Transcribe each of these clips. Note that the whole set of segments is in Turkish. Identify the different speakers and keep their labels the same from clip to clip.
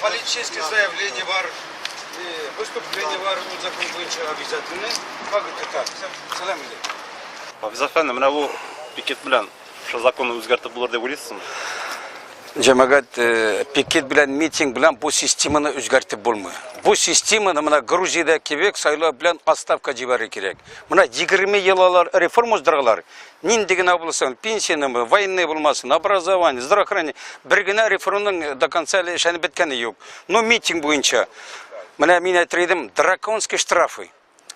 Speaker 1: Политическое заявление var, выступление var, bu zakon boyunca обязательно. Как это так? Selam aleyküm.
Speaker 2: Hafiz efendi, mana bu piket bilan şu zakonu o'zgartirib bo'lar deb o'ylaysizmi?
Speaker 3: Cemaat piket bilan miting bilan bu sistemani o'zgartirib bo'lmaydi. Bu sistemani mana Gruziyada kebek saylov bilan отставка jibari kerak. Mana 20 yillar reforma o'zdirganlar. Nindigina bo'lsin, pensiyami, военный bo'lmasin, образование, здравоохранение, birgina reformaning до конца ishani bitgani yo'q. No miting bo'yicha mana men aytdim, drakonskiy штрафы.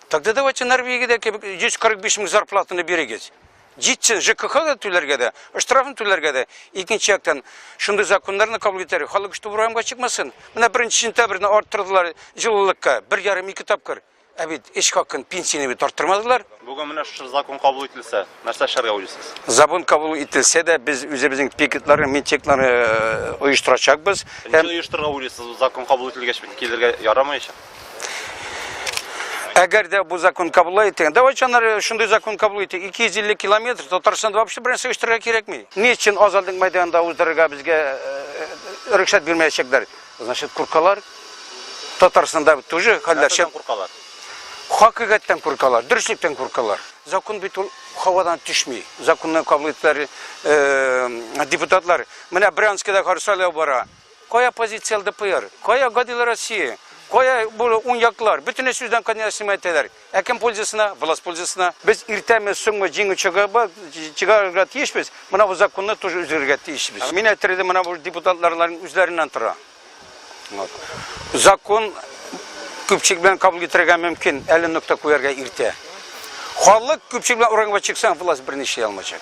Speaker 3: Тогда давайте Норвегияда 145 ming зарплатаны berегез. Жетсін ЖКХ-ға төлерге де, штрафын төлерге де, екінші жақтан шынды законларына қабыл етері, халық үшті бұрамға шықмасын. Мына бірінші сентябрьні арттырдылар жылылыққа, 1,5-2 тапқыр. Әбет, еш қақын пенсияны бет арттырмадылар.
Speaker 2: Бүгін мына закон қабыл етілсе, нәрсе шарға ойлайсыз?
Speaker 3: Закон қабыл етілсе де, біз өзіміздің пикетлары, митингтары ұйыштырачақпыз.
Speaker 2: Неше ұйыштырға ойлайсыз, закон қабыл етілгеш келерге ярамай еші?
Speaker 3: Eğer de bu zakon kabul ettiğinde, давайте onlar şunday zakon kabul ettik, 250 kilometre, Tatarsanda вообще bir sıkıştırga gerek mi? Niçin Azaldın meydanında uzdırga bizge rıkşat vermeyecekler? Значит, kurkalar, Tatarsanda тоже haller şey.
Speaker 2: Kurkalar?
Speaker 3: Hakikaten kurkalar, dürüstlükten kurkalar. Zakon bir havadan düşmüyor. Zakonla kabul ettiler депутатlar. Mene Bryansk'da karşılayı bara. Koya pozisyon DPR, koya Gadil Россия. Koya bu unyaklar, bütün sözden kadına simayet eder. Ekim polizisine, vlast polizisine. Biz irtemiz sonma cingü çıkargat işbiz. Buna bu zakonla тоже üzergat işbiz. Mine ettirdi bana bu deputatların üzerinden tıra. Zakon köpçükle kabul getirgen mümkün. 50 nokta koyarga irte. Halk köpçükle oranga çıksan vlast bir şey almayacak.